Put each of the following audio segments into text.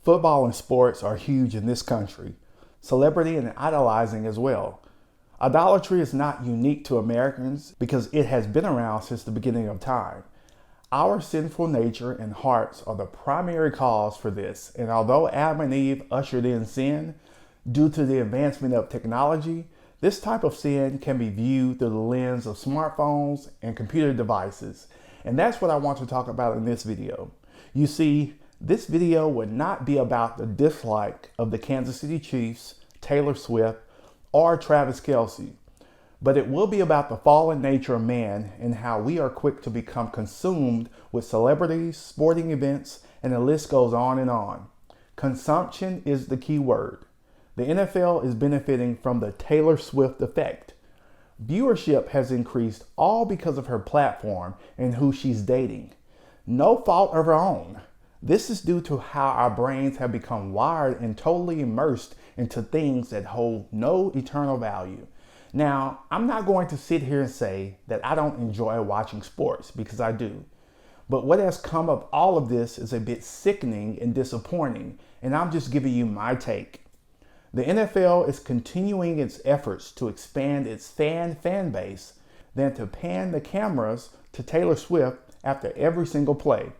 Football and sports are huge in this country. Celebrity and idolizing as well. Idolatry is not unique to Americans because it has been around since the beginning of time. Our sinful nature and hearts are the primary cause for this, and although Adam and Eve ushered in sin, due to the advancement of technology, this type of sin can be viewed through the lens of smartphones and computer devices. And that's what I want to talk about in this video. You see, this video would not be about the dislike of the Kansas City Chiefs, Taylor Swift, or Travis Kelce, but it will be about the fallen nature of man and how we are quick to become consumed with celebrities, sporting events, and the list goes on and on. Consumption is the key word. The NFL is benefiting from the Taylor Swift effect. Viewership has increased all because of her platform and who she's dating. No fault of her own. This is due to how our brains have become wired and totally immersed into things that hold no eternal value. Now, I'm not going to sit here and say that I don't enjoy watching sports, because I do. But what has come of all of this is a bit sickening and disappointing, and I'm just giving you my take. The NFL is continuing its efforts to expand its fan base than to pan the cameras to Taylor Swift after every single play.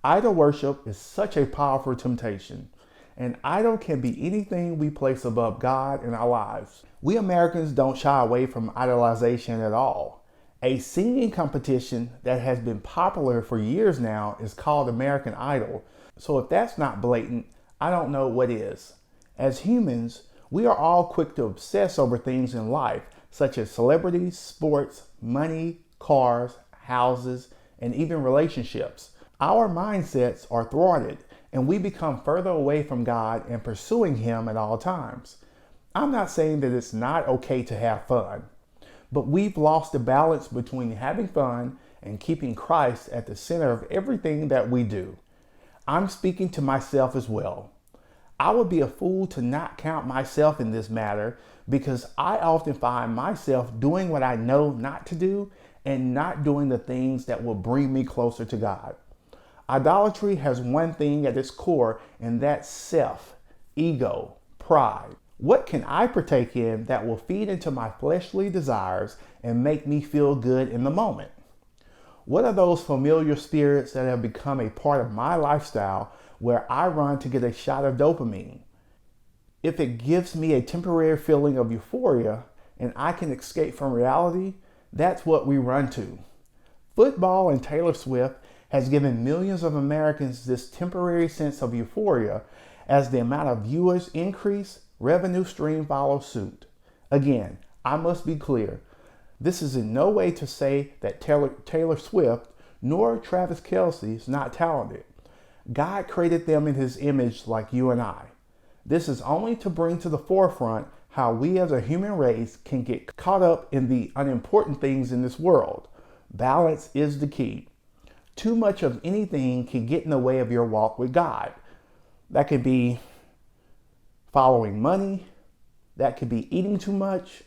Idol worship is such a powerful temptation. An idol can be anything we place above God in our lives. We Americans don't shy away from idolization at all. A singing competition that has been popular for years now is called American Idol. So if that's not blatant, I don't know what is. As humans, we are all quick to obsess over things in life, such as celebrities, sports, money, cars, houses, and even relationships. Our mindsets are thwarted, and we become further away from God and pursuing Him at all times. I'm not saying that it's not okay to have fun, but we've lost the balance between having fun and keeping Christ at the center of everything that we do. I'm speaking to myself as well. I would be a fool to not count myself in this matter, because I often find myself doing what I know not to do and not doing the things that will bring me closer to God. Idolatry has one thing at its core, and that's self, ego, pride. What can I partake in that will feed into my fleshly desires and make me feel good in the moment? What are those familiar spirits that have become a part of my lifestyle where I run to get a shot of dopamine? If it gives me a temporary feeling of euphoria and I can escape from reality, that's what we run to. Football and Taylor Swift has given millions of Americans this temporary sense of euphoria. As the amount of viewers increase, revenue stream follows suit. Again, I must be clear. This is in no way to say that Taylor Swift nor Travis Kelce is not talented. God created them in His image like you and I. This is only to bring to the forefront how we as a human race can get caught up in the unimportant things in this world. Balance is the key. Too much of anything can get in the way of your walk with God. That could be following money. That could be eating too much,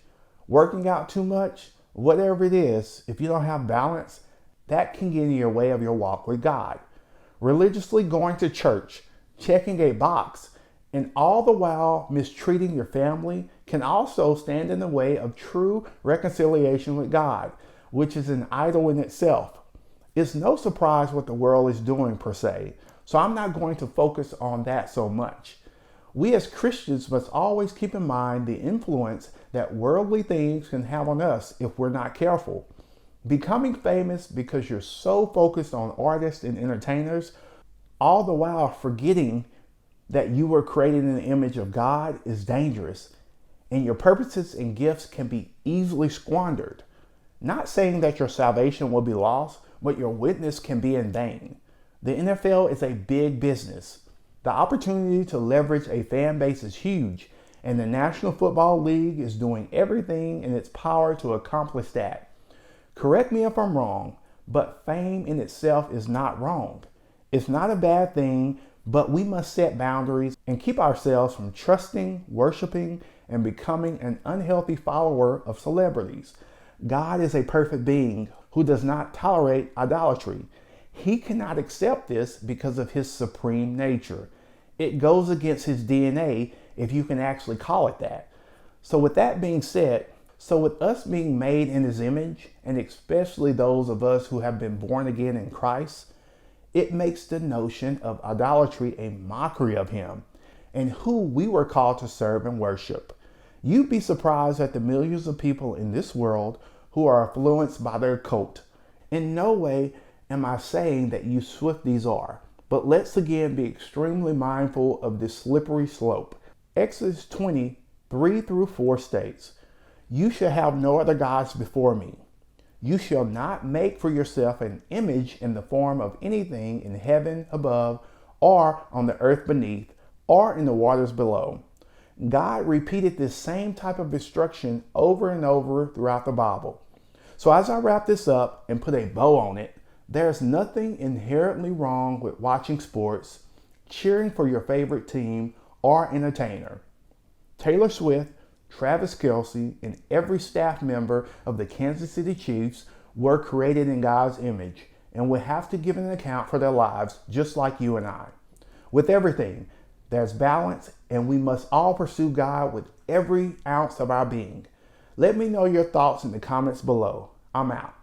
working out too much, whatever it is. If you don't have balance, that can get in your way of your walk with God. Religiously going to church, checking a box, and all the while mistreating your family can also stand in the way of true reconciliation with God, which is an idol in itself. It's no surprise what the world is doing per se, so I'm not going to focus on that so much. We as Christians must always keep in mind the influence that worldly things can have on us if we're not careful. Becoming famous because you're so focused on artists and entertainers, all the while forgetting that you were created in the image of God, is dangerous, and your purposes and gifts can be easily squandered. Not saying that your salvation will be lost, but your witness can be in vain. The NFL is a big business. The opportunity to leverage a fan base is huge, and the National Football League is doing everything in its power to accomplish that. Correct me if I'm wrong, but fame in itself is not wrong. It's not a bad thing, but we must set boundaries and keep ourselves from trusting, worshiping, and becoming an unhealthy follower of celebrities. God is a perfect being who does not tolerate idolatry. He cannot accept this because of His supreme nature. It goes against his DNA, if you can actually call it that. So with that being said, with us being made in his image, and especially those of us who have been born again in Christ, it makes the notion of idolatry a mockery of him and who we were called to serve and worship. You'd be surprised at the millions of people in this world who are influenced by their cult. In no way am I saying that you Swifties are, but let's again be extremely mindful of this slippery slope. Exodus 20:3-4 states, "You shall have no other gods before me. You shall not make for yourself an image in the form of anything in heaven above, or on the earth beneath, or in the waters below." God repeated this same type of instruction over and over throughout the Bible. So as I wrap this up and put a bow on it, there's nothing inherently wrong with watching sports, cheering for your favorite team or entertainer. Taylor Swift, Travis Kelce, and every staff member of the Kansas City Chiefs were created in God's image and will have to give an account for their lives just like you and I. With everything, there's balance, and we must all pursue God with every ounce of our being. Let me know your thoughts in the comments below. I'm out.